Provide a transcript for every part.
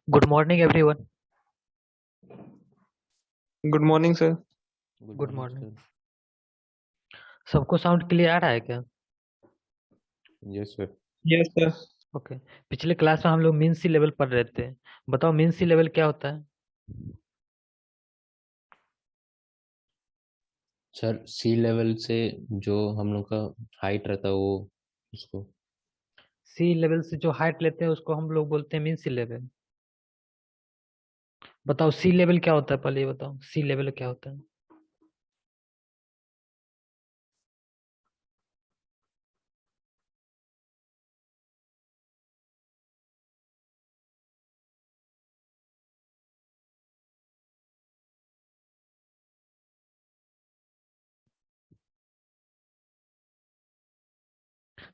Good morning everyone. Good morning sir. Good good morning morning. Sir. सबको sound clear आ रहा है क्या? Yes sir. Yes sir. Okay. पिछले class में हम लोग मीन सी लेवल पढ़ रहे थे। बताओ मीन सी लेवल क्या होता है? सर सी लेवल से जो हम लोग का हाइट रहता है वो उसको। सी लेवल से जो हाइट लेते हैं उसको हम लोग बोलते हैं मीन सी लेवल। बताओ सी लेवल क्या होता है, पहले ये बताओ सी लेवल क्या होता है।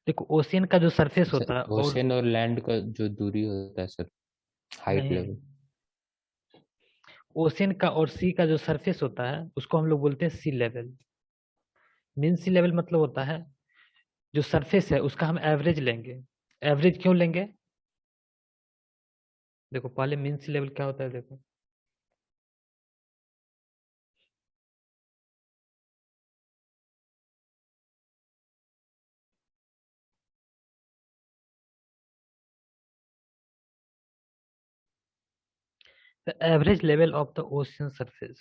देखो ओशियन का जो सरफेस सर होता है और ओशन और लैंड का जो दूरी होता है सर, हाइट नहीं, लेवल। ओशियन का और सी का जो सरफेस होता है उसको हम लोग बोलते हैं सी लेवल। मीन सी लेवल मतलब होता है जो सरफेस है उसका हम एवरेज लेंगे। एवरेज क्यों लेंगे? देखो पहले मीन सी लेवल क्या होता है, देखो the average level of the ocean surface।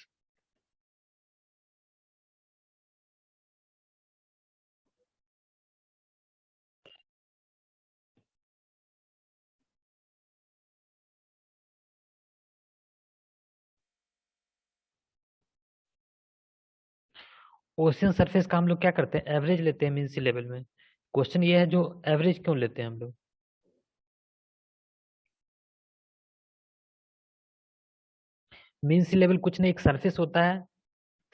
Ocean surface का हम लोग क्या करते हैं, एवरेज लेते हैं मीन सी लेवल में। क्वेश्चन ये है जो एवरेज क्यों लेते हैं हम लोग? मीन सी लेवल कुछ नहीं, एक सरफेस होता है।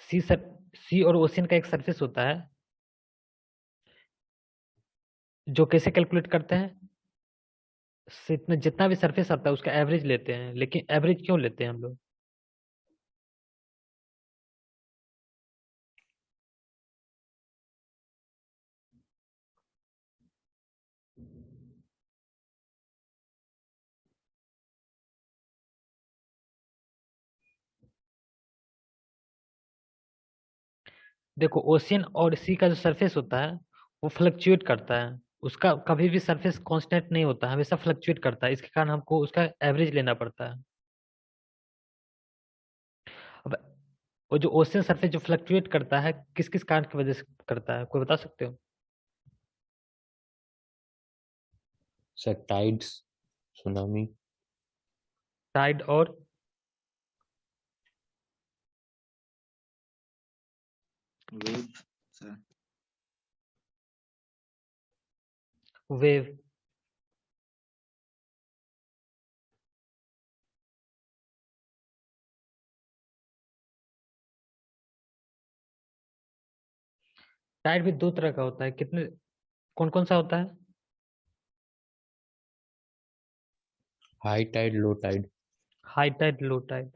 सी सर सी और ओशियन का एक सरफेस होता है जो कैसे कैलकुलेट करते हैं, जितना जितना भी सरफेस आता है उसका एवरेज लेते हैं। लेकिन एवरेज क्यों लेते हैं हम लोग? देखो ओशियन और सी का जो सरफेस होता है वो फ्लक्चुएट करता है। उसका कभी भी सरफेस कांस्टेंट नहीं होता, हमेशा फ्लक्चुएट करता है। इसके कारण हमको उसका एवरेज लेना पड़ता है। अब वो जो ओशियन सरफेस जो फ्लक्चुएट करता है किस किस कारण की वजह से करता है, कोई बता सकते हो? Sir tides, tsunami. टाइड और वेव सर। वेव। टाइड भी दो तरह का होता है, कितने कौन कौन सा होता है? High tide, low tide. High tide, low tide.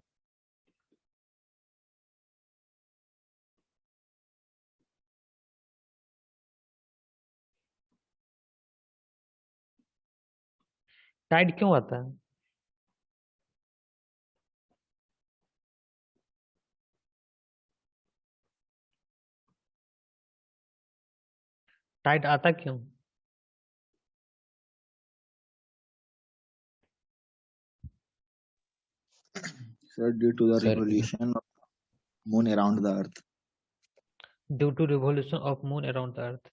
Tide क्यों आता है? टाइड आता क्यों? Sir, due to the sir revolution of moon around the earth. Due to revolution of moon around the earth.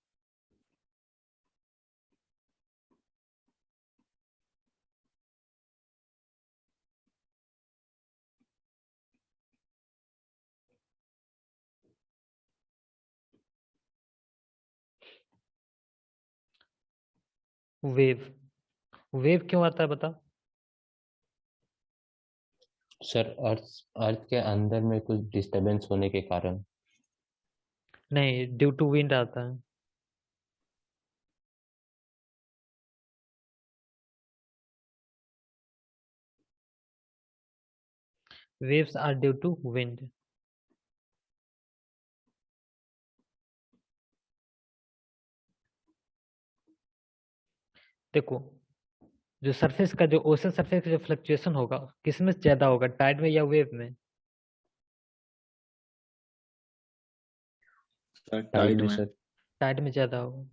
Wave. Wave क्यों आता है बता? Sir अर्थ अर्थ के अंदर में कुछ डिस्टरबेंस होने के कारण। नहीं, ड्यू टू विंड आता है। Waves are due to wind. देखो जो सरफेस का जो ओशन सरफेस का जो फ्लक्चुएशन होगा किसमें ज्यादा होगा, टाइड में या वेव में? सर टाइड टाइड में में। सर। टाइड में ज्यादा होगा।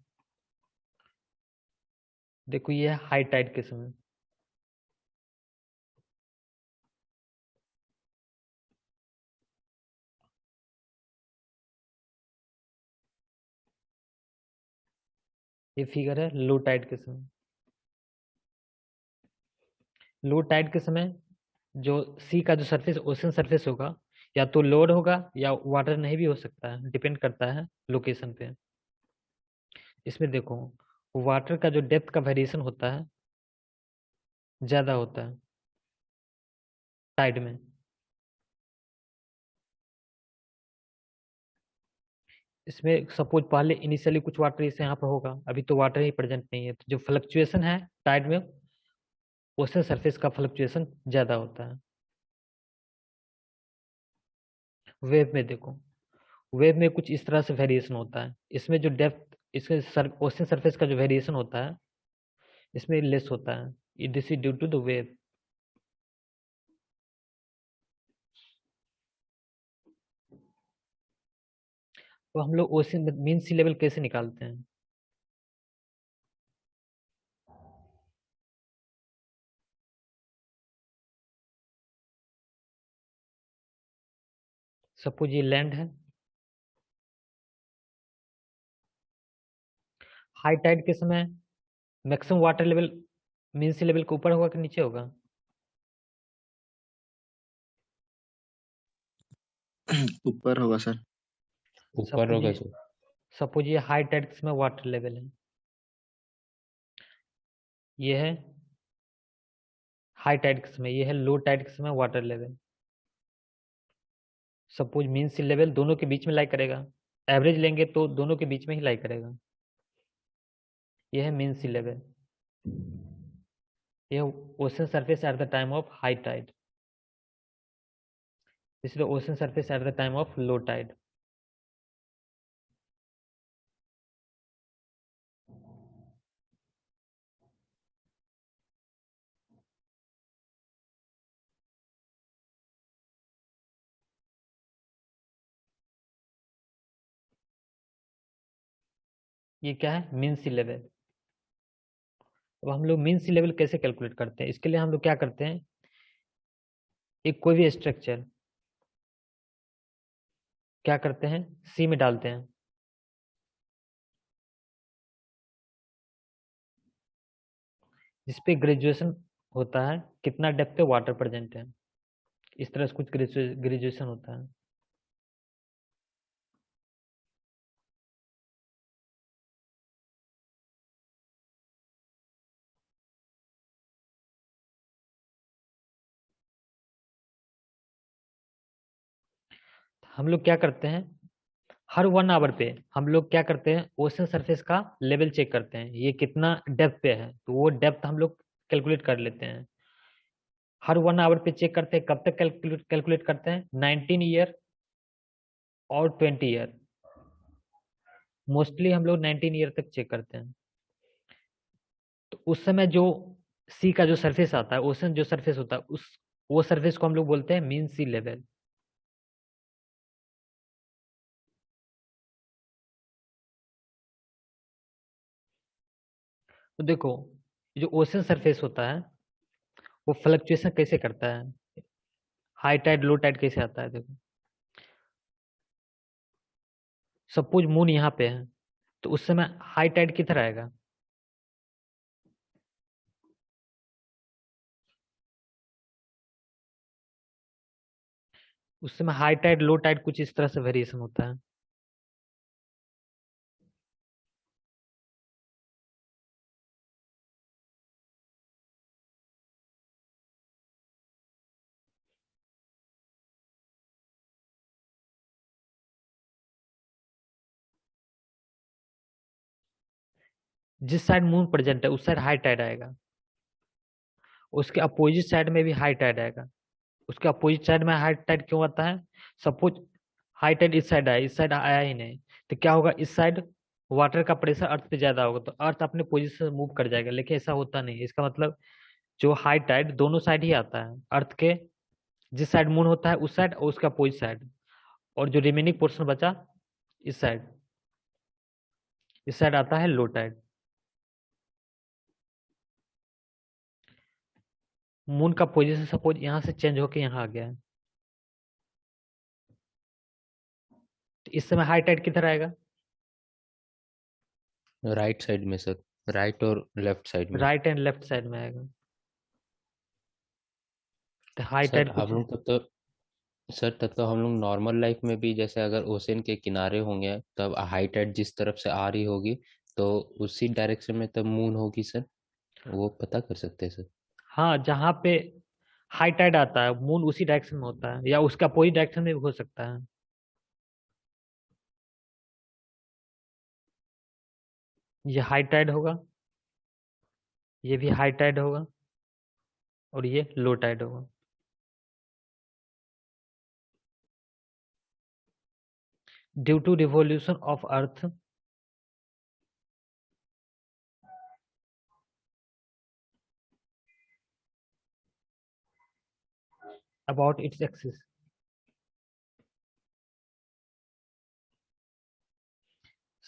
देखो ये है हाई टाइड किस्म है। ये फिगर है लो टाइड के समय। लो टाइड के समय जो सी का जो सरफेस ओशन सरफेस होगा या तो लोड होगा या वाटर नहीं भी हो सकता है, डिपेंड करता है लोकेशन पे। इसमें देखो वाटर का जो डेप्थ का वेरिएशन होता है ज्यादा होता है टाइड में। इसमें सपोज पहले इनिशियली कुछ वाटर इस यहाँ पर होगा, अभी तो वाटर ही प्रेजेंट नहीं है, तो जो फ्लक्चुएशन है टाइड में ओशन सरफेस का फ्लक्चुएशन ज्यादा होता है। वेव में देखो, वेव में कुछ इस तरह से वेरिएशन होता है, इसमें जो डेप्थ इसके ओशन सरफेस का जो वेरिएशन होता है इसमें लेस होता है, this is due to the wave. तो हम लोग ओशन मीन सी लेवल कैसे निकालते हैं? सपोज ये लैंड है, हाई टाइड के समय maximum water level mean sea level के ऊपर होगा कि नीचे होगा? ऊपर होगा सर। ऊपर सपोज होगा ये सर। सपोज ये हाई टाइड के समय वाटर लेवल है, ये है हाई टाइड के समय, ये है लो टाइड के समय water level. Suppose mean sea level दोनों के बीच में लाई करेगा, एवरेज लेंगे तो दोनों के बीच में ही लाई करेगा। ये है मीन सी लेवल, ये ocean surface at the time of high tide, इसलिए ocean surface at the time of low tide. ये क्या है, मीन सी लेवल। अब हम लोग मीन सी लेवल कैसे कैलकुलेट करते हैं, इसके लिए हम लोग क्या करते हैं, एक कोई भी स्ट्रक्चर क्या करते हैं, सी में डालते हैं, जिसपे ग्रेजुएशन होता है कितना डेप्थ पे वाटर प्रेजेंट है, इस तरह से कुछ ग्रेजुएशन होता है। हम लोग क्या करते हैं, हर 1 आवर पे हम लोग क्या करते हैं, ओशन सरफेस का लेवल चेक करते हैं, ये कितना डेप्थ पे है, तो वो डेप्थ हम लोग कैलकुलेट कर लेते हैं। हर 1 आवर पे चेक करते हैं, कब तक कैलकुलेट कैलकुलेट करते हैं, 19 ईयर और 20 ईयर। मोस्टली हम लोग 19 ईयर तक चेक करते हैं। तो उस समय जो सी का जो सरफेस आता है, ओशन जो सरफेस होता है, उस वो सरफेस को हम लोग बोलते हैं मीन सी लेवल। तो देखो जो ओशन सरफेस होता है वो फ्लक्चुएशन कैसे करता है, हाई टाइड लो टाइड कैसे आता है, देखो सपोज मून यहाँ पे है तो उस समय हाई टाइड किधर आएगा, उस समय हाई टाइड लो टाइड कुछ इस तरह से वेरिएशन होता है। जिस साइड मून प्रेजेंट है उस साइड हाई टाइड आएगा, उसके अपोजिट साइड में भी हाई टाइड आएगा। उसके अपोजिट साइड में हाई टाइड क्यों आता है, सपोज हाई टाइड इस साइड आया, इस साइड आया ही नहीं, तो क्या होगा, इस साइड वाटर का प्रेशर अर्थ पे ज्यादा होगा तो अर्थ अपने पोजीशन से मूव कर जाएगा, लेकिन ऐसा होता नहीं। इसका मतलब जो हाई टाइड दोनों साइड ही आता है, अर्थ के जिस साइड मून होता है उस साइड और उसका अपोजिट साइड, और जो रिमेनिंग पोर्शन बचा इस साइड, इस साइड आता है लो टाइड। मून का पोजीशन सपोज यहाँ से चेंज होके यहाँ आ गया है, तो इस समय हाई टाइड किधर आएगा? राइट साइड में सर, राइट और लेफ्ट साइड में। राइट एंड लेफ्ट साइड में आएगा। तो हाई सर टाइड हम कुछ लोग तब तो हम लोग नॉर्मल लाइफ में भी जैसे अगर ओशन के किनारे होंगे तब हाई टाइड जिस तरफ से आ रही होगी तो उसी डायरेक्शन में तब मून होगी सर, वो पता कर सकते हैं सर। हाँ, जहाँ पे हाई टाइड आता है मून उसी डायरेक्शन में होता है, या उसका अपोजिट डायरेक्शन में भी हो सकता है। ये हाई टाइड होगा, ये भी हाई टाइड होगा, और ये लो टाइड होगा। Due to revolution of earth about its axis,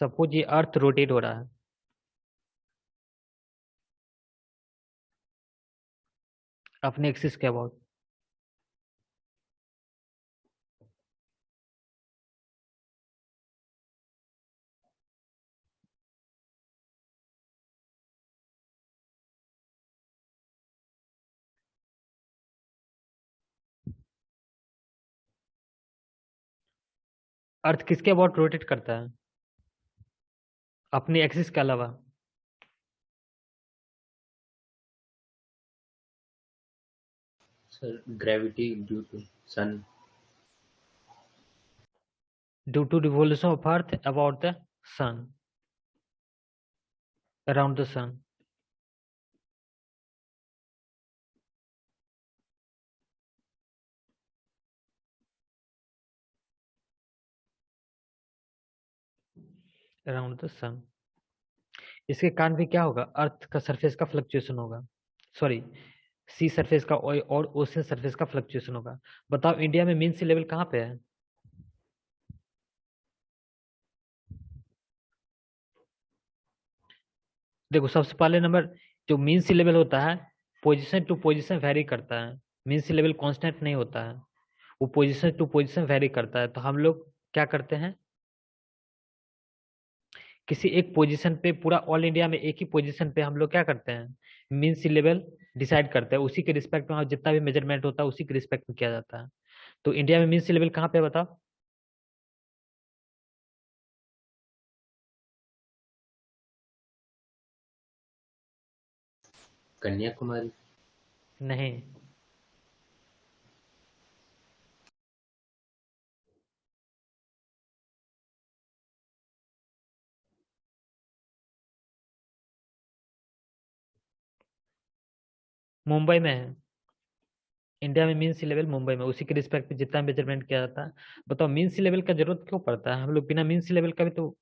suppose ये अर्थ रोटेट हो रहा है अपने एक्सिस के अबाउट, अर्थ किसके अबाउट रोटेट करता है अपने एक्सिस के अलावा? Sir gravity due to sun. Due to revolution of earth about the sun, around the sun. Around the sun, इसके कारण भी क्या होगा? अर्थ का सरफेस का फ्लक्चुएशन होगा, सॉरी, सी सरफेस का और ओशन सरफेस का फ्लक्चुएशन होगा। बताओ इंडिया में मीन सी लेवल कहाँ पे है? देखो सबसे पहले नंबर, जो मीन सी लेवल होता है पोजीशन टू पोजीशन वेरी करता है। मीन सी लेवल कांस्टेंट नहीं होता है, वो पोजीशन टू पोजीशन वेरी करता है। तो हम लोग क्या करते हैं, किसी एक पोजीशन पे, पूरा ऑल इंडिया में एक ही पोजीशन पे हम लोग क्या करते हैं, मीन सी लेवल डिसाइड करते हैं। उसी के रिस्पेक्ट में जितना भी मेजरमेंट होता है उसी के रिस्पेक्ट में किया जाता है। तो इंडिया में मीन सी लेवल कहाँ पे है बताओ? कन्याकुमारी। नहीं, मुंबई में है। इंडिया में मीन सी लेवल मुंबई में, उसी के रिस्पेक्ट में जितना मेजरमेंट किया जाता है। बताओ मीन सी लेवल का जरूरत क्यों पड़ता है? हम लोग बिना मीन सी लेवल का भी तो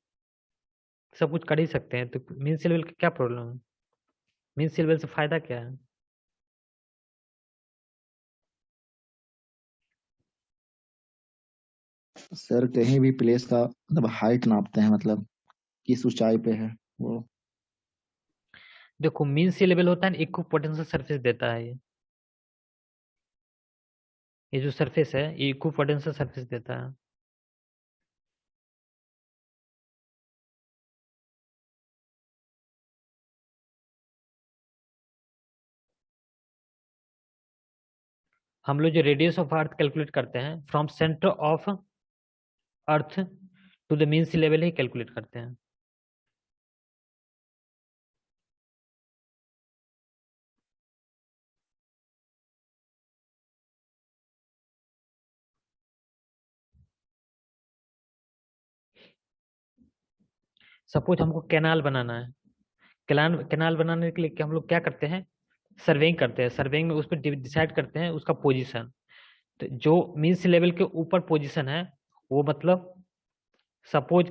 सब कुछ कर ही सकते हैं, तो मीन सी लेवल का क्या प्रॉब्लम है? मीन सी लेवल से फायदा क्या है? सर कहीं भी प्लेस का मतलब हाइट नापते हैं, मतलब किस ऊंचाई पे है वो। देखो मीन सी लेवल होता है ना, इक्व पोटेंशियल सरफेस देता है ये जो सरफेस है ये इक्व पोटेंशियल सरफेस देता है। हम लोग जो रेडियस ऑफ अर्थ कैलकुलेट करते हैं from centre of earth to the mean sea level ही कैलकुलेट करते हैं। सपोज हमको कैनाल बनाना है, कैनाल कैनाल बनाने के लिए हम लोग क्या करते हैं, सर्वेइंग करते हैं। सर्वेइंग में उस पर डिसाइड करते हैं उसका पोजीशन। तो जो मीन सी लेवल के ऊपर पोजीशन है वो मतलब, सपोज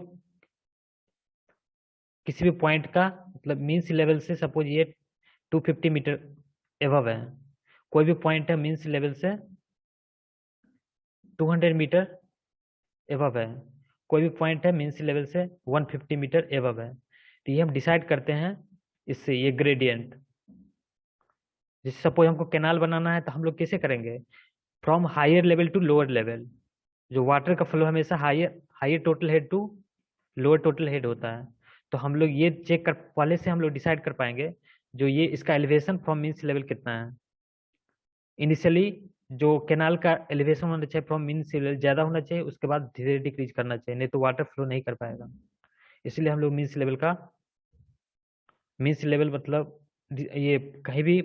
किसी भी पॉइंट का मतलब मीन सी लेवल से सपोज ये 250 मीटर एबव है, कोई भी पॉइंट है मीन सी लेवल से 200 मीटर एबव है, कोई भी पॉइंट है मीन सी लेवल से 150 मीटर एबव है, तो ये हम डिसाइड करते हैं इससे, ये ग्रेडियंट। जैसे सपोज हमको कैनाल बनाना है तो हम लोग कैसे करेंगे, from higher level to lower level. जो वाटर का फ्लो हमेशा higher higher total head to lower total head होता है, तो हम लोग ये चेक कर पहले से हम लोग डिसाइड कर पाएंगे जो ये इसका elevation from mean sea level कितना है। इनिशियली जो कैनाल का एलिवेशन होना चाहिए फ्रॉम मीन सी लेवल ज्यादा होना चाहिए, उसके बाद धीरे डिक्रीज करना चाहिए, नहीं तो वाटर फ्लो नहीं कर पाएगा। इसलिए हम लोग मीन सी लेवल का, मीन सी लेवल मतलब ये कहीं भी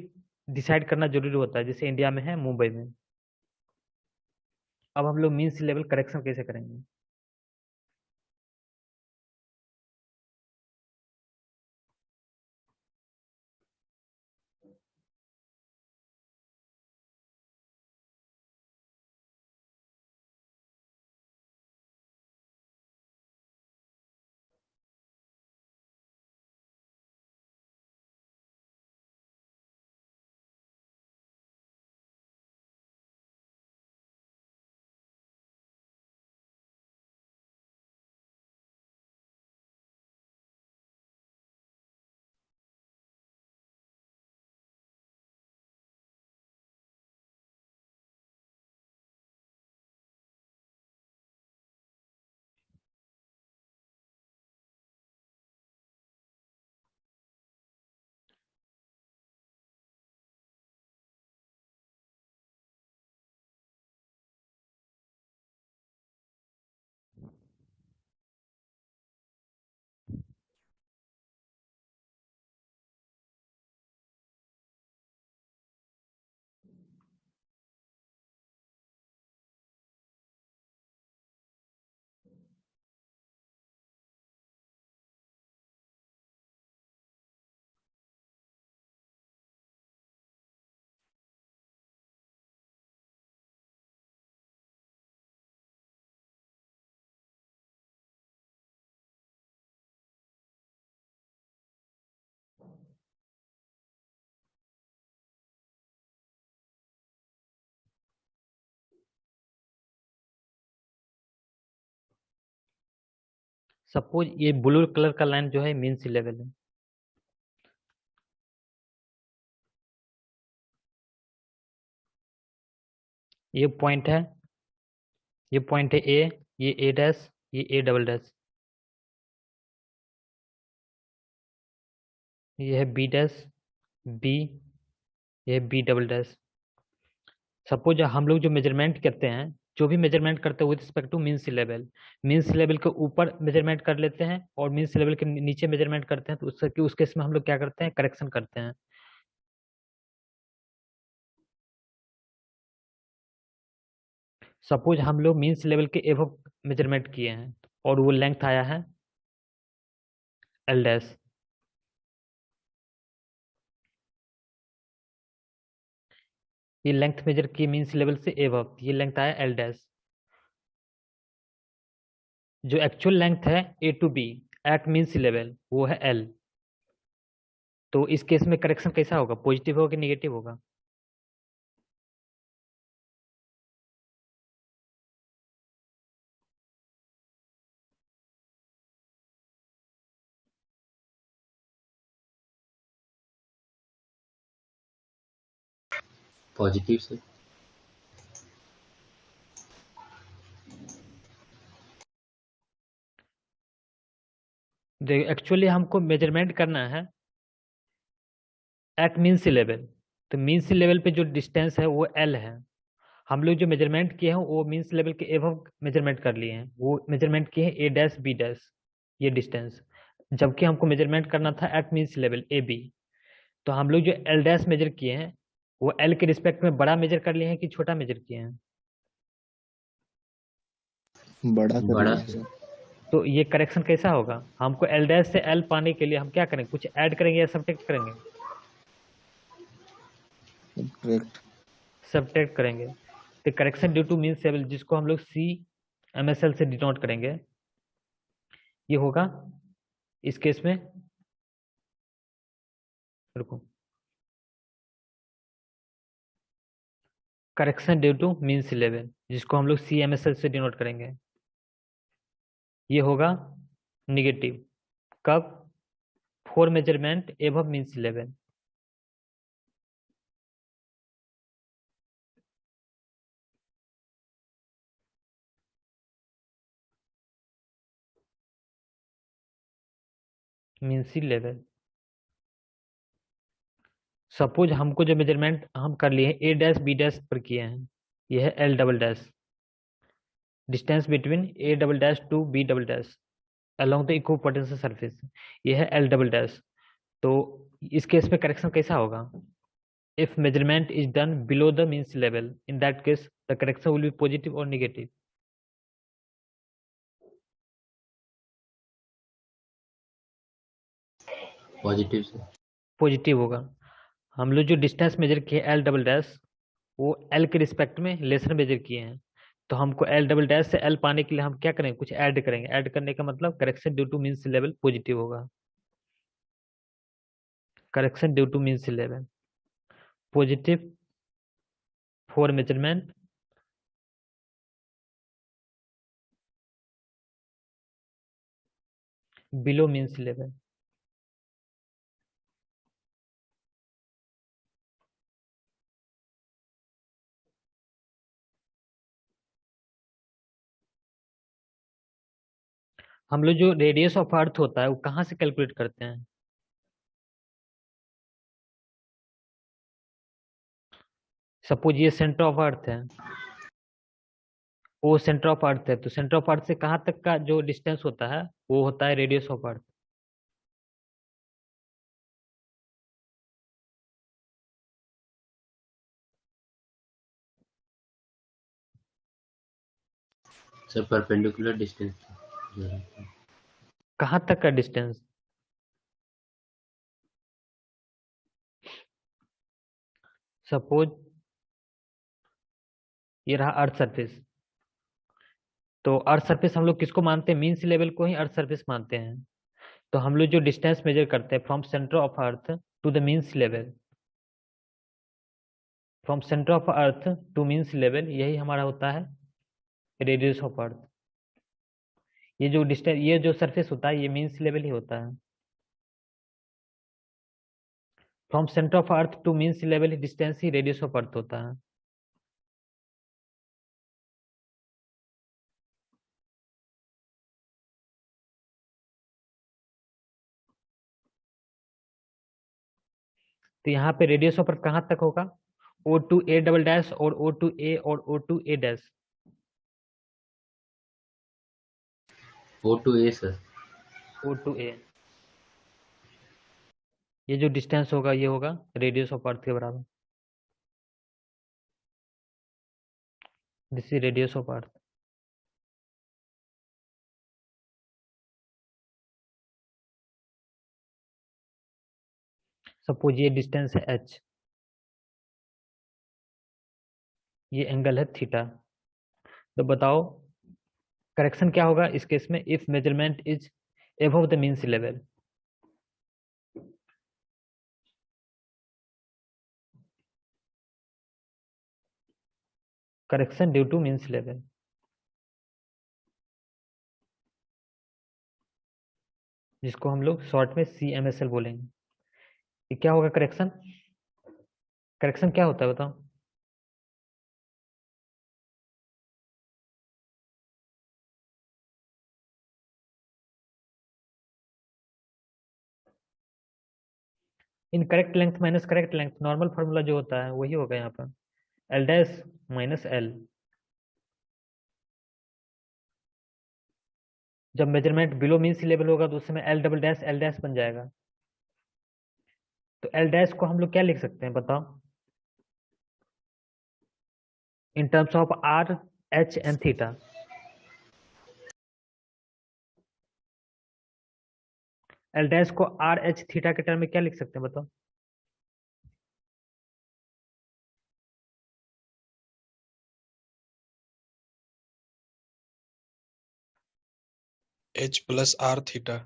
डिसाइड करना जरूरी होता है, जैसे इंडिया में है मुंबई में। अब हम लोग मीन सी लेवल करेक्शन कैसे करेंगे। सपोज ये ब्लू कलर का लाइन जो है मीन सी लेवल है, ये पॉइंट है, ये पॉइंट है ए, ये ए डैश, ये ए डबल डैश, ये है बी डैश, बी, ये है बी डबल डैश। सपोज हम लोग जो मेजरमेंट करते हैं, जो भी मेजरमेंट करते हैं with respect to mean sea level, mean sea level के ऊपर मेजरमेंट कर लेते हैं और मीन सी लेवल के नीचे मेजरमेंट करते हैं, तो उससे उस केस में हम लोग क्या करते हैं, करेक्शन करते हैं। सपोज हम लोग मीन सी लेवल के एबव मेजरमेंट किए हैं और वो लेंथ आया है एल डैश, ये लेंथ मेजर की मीन सी लेवल से एबव, ये लेंथ आया एल डैश। जो एक्चुअल लेंथ है A to B at mean sea level वो है एल। तो इस केस में करेक्शन कैसा होगा, पॉजिटिव होगा कि निगेटिव होगा। पॉजिटिव से। एक्चुअली हमको मेजरमेंट करना है एट मीन सी लेवल, तो मीन सी लेवल पे जो डिस्टेंस है वो एल है। हम लोग जो मेजरमेंट किए हैं वो मीन सी लेवल के एबव मेजरमेंट कर लिए हैं, वो मेजरमेंट किए हैं ए डैश बी डैश, ये डिस्टेंस, जबकि हमको मेजरमेंट करना था at mean sea level A B. तो हम लोग जो एल डैश मेजर किए हैं वो एल के रिस्पेक्ट में बड़ा मेजर कर लिए हैं कि छोटा मेजर किए हैं। बड़ा कर बड़ा। लिया है सर। तो ये करेक्शन कैसा होगा, हमको एल डैश से एल पाने के लिए हम क्या करेंगे, कुछ ऐड करेंगे या सब्ट्रैक्ट करेंगे, करेक्ट। सब्ट्रैक्ट करेंगे। तो correction due to mean level, जिसको हम लोग सी एम एस एल से डिनोट करेंगे, ये होगा इस केस में रुको, correction due to mean sea level, जिसको हम लोग CMSL से डिनोट करेंगे, ये होगा निगेटिव कब, for measurement above mean sea level. Mean sea level, suppose हमको जो मेजरमेंट हम कर लिए हैं A', B' पर किए हैं, यह है L', distance between A', to B', along the equipotential surface, यह है L'। तो इस केस में करेक्शन कैसा होगा? If measurement is done below the mean sea level, in that case the correction will be positive और नेगेटिव। पॉजिटिव से। Positive होगा। हम लोग जो डिस्टेंस मेजर किए L', वो L के रिस्पेक्ट में लेसर मेजर किए हैं, तो हमको L', से L पाने के लिए हम क्या करेंगे, कुछ ऐड करेंगे। ऐड करने का मतलब correction due to mean sea level positive होगा। Correction due to mean sea level positive for measurement below mean sea level. हम लोग जो रेडियस ऑफ अर्थ होता है वो कहाँ से कैलकुलेट करते हैं? सपोज ये सेंटर ऑफ अर्थ है, वो सेंटर ऑफ अर्थ है, तो सेंटर ऑफ अर्थ से कहाँ तक का जो डिस्टेंस होता है वो होता है radius of earth. Sir perpendicular distance. कहाँ तक का डिस्टेंस? सपोज ये रहा अर्थ सरफेस, तो अर्थ सरफेस हम लोग किसको मानते हैं? मीन सी लेवल को ही अर्थ सरफेस मानते हैं। तो हम लोग जो डिस्टेंस मेजर करते हैं from centre of earth to the mean sea level, from centre of earth to mean sea level, यही हमारा होता है रेडियस ऑफ अर्थ। ये जो डिस्टेंस, ये जो सरफेस होता है ये मीन सी लेवल ही होता है। From centre of earth to mean sea level distance ही रेडियस ऑफ अर्थ होता है। तो यहाँ पे रेडियस ऑफ अर्थ कहाँ तक होगा? O2A', और O2A और O2A'। O2A sir. O2A, ये जो डिस्टेंस होगा ये होगा रेडियस ऑफ अर्थ के बराबर। This is radius of earth. Suppose ये डिस्टेंस है h, ये एंगल है थीटा। तो बताओ करेक्शन क्या होगा इस केस में? If measurement is above the mean sea level, correction due to mean sea level, जिसको हम लोग शॉर्ट में CMSL बोलेंगे। ये क्या होगा करेक्शन? करेक्शन क्या होता है बताओ? In correct length minus correct length, normal formula जो होता है वही होगा यहाँ पर, L' माइनस L। जब measurement below mean sea level होगा तो उस समय L', बन जाएगा। तो L' को हम लोग क्या लिख सकते हैं बताओ? In terms of R, H and theta. L' को R, H, थीटा के टर्म में क्या लिख सकते हैं बताओ? H plus R theta.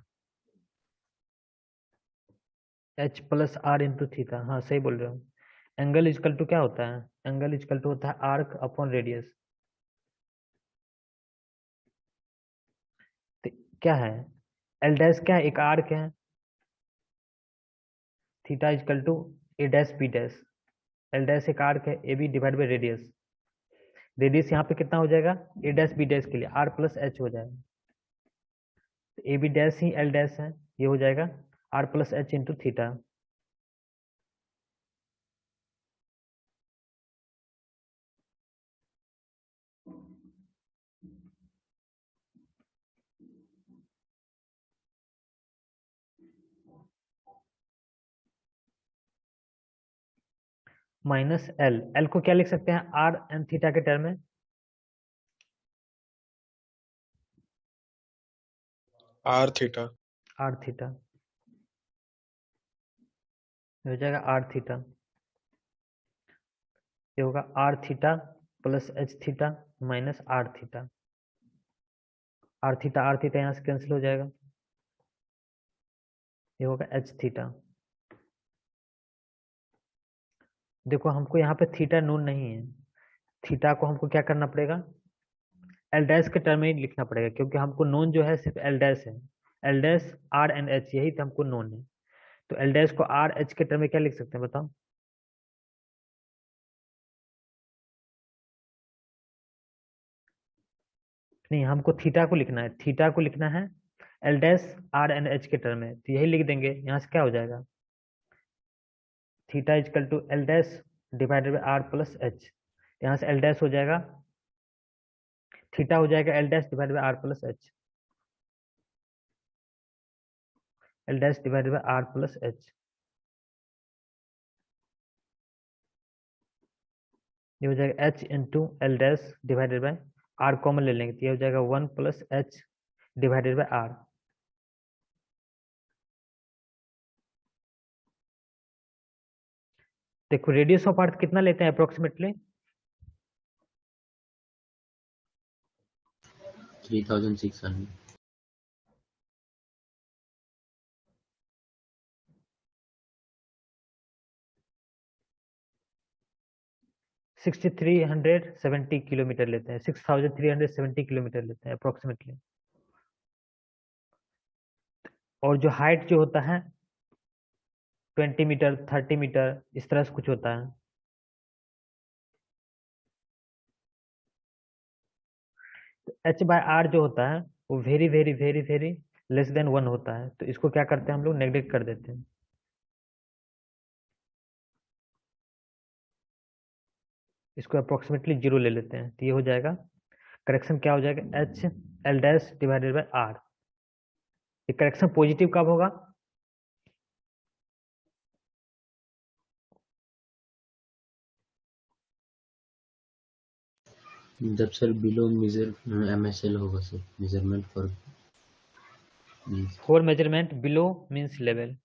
H plus R into theta, हाँ सही बोल रहे हो। एंगल इजकल टू क्या होता है? एंगल इजकल टू होता है आर्क अपॉन रेडियस। क्या है? एल डैश क्या है? एक आर्क है। Theta is equal to A dash B dash. L dash एक आर्क है, A B divide by radius. Radius यहाँ पे कितना हो जाएगा? ए डैश बी डैश के लिए आर प्लस एच हो जाएगा। ए बी डैश ही एल डैश है, ये हो जाएगा R plus H into theta. Minus L, L को क्या लिख सकते हैं आर एन थीटा के टर्म में? R theta. आर थीटा हो जाएगा आर थीटा। ये होगा R theta plus H theta minus R theta. R theta यहाँ से कैंसिल हो जाएगा। ये होगा एच थीटा। देखो हमको यहाँ पे थीटा नोन नहीं है, थीटा को हमको क्या करना पड़ेगा? एल डैश के टर्म में ही लिखना पड़ेगा, क्योंकि हमको नोन जो है सिर्फ एल डैश है। L dash R and H यही तो हमको नोन है। तो एल डैश को आर एच के टर्म में क्या लिख सकते हैं बताओ? नहीं, हमको थीटा को लिखना है, थीटा को लिखना है L dash R and H के टर्म में, तो यही लिख देंगे। यहाँ से क्या हो जाएगा? Theta is equal to L dash divided by R plus H. यहाँ से एल डैश हो जाएगा, थीटा हो जाएगा L dash divided by R plus H. L dash divided by R plus H, ये हो जाएगा H into L dash divided by R common ले लेंगे, तो ये हो जाएगा 1 plus H divided by R. देखो रेडियस ऑफ अर्थ कितना लेते हैं अप्रोक्सीमेटली? 3600। 6370 किलोमीटर लेते हैं, 6370 किलोमीटर लेते हैं अप्रोक्सीमेटली। और जो हाइट जो होता है 20 मीटर 30 मीटर इस तरह से कुछ होता है। तो एच बाय आर जो होता है वो very very very very less than 1 होता है, तो इसको क्या करते हैं हम लोग नेग्लेक्ट कर देते हैं। इसको अप्रोक्सीमेटली 0 ले लेते हैं, तो ये हो जाएगा करेक्शन क्या हो जाएगा? H L dash divided by R. ये करेक्शन पॉजिटिव कब होगा? जब सर बिलो मेजर MSL होगा sir, measurement for for measurement below means level.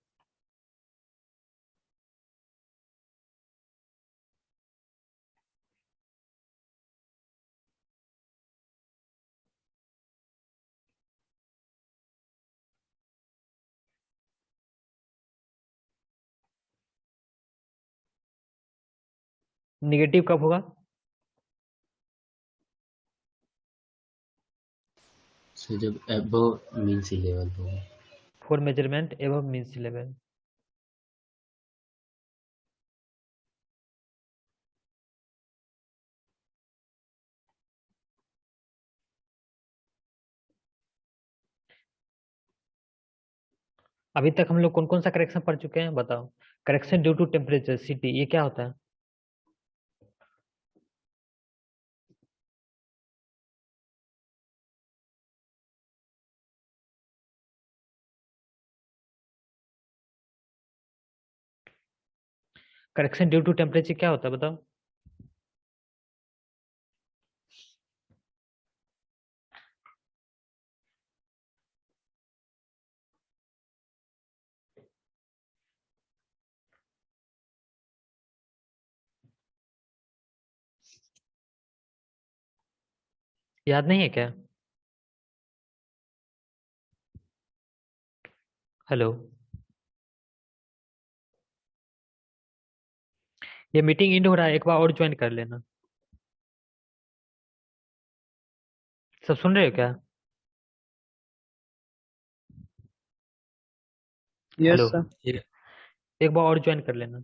Negative कब होगा? सर जब अबव मीन सी लेवल होगा। For measurement above means level. अभी तक हम लोग कौन कौन सा करेक्शन पढ़ चुके हैं बताओ? करेक्शन ड्यू टू टेम्परेचर सीटी, ये क्या होता है? करेक्शन ड्यू टू टेम्परेचर क्या होता है बताओ? याद नहीं है क्या? हेलो। ये मीटिंग एंड हो रहा है, एक बार और ज्वाइन कर लेना। सब सुन रहे हो क्या? Yes hello, sir. एक बार और ज्वाइन कर लेना।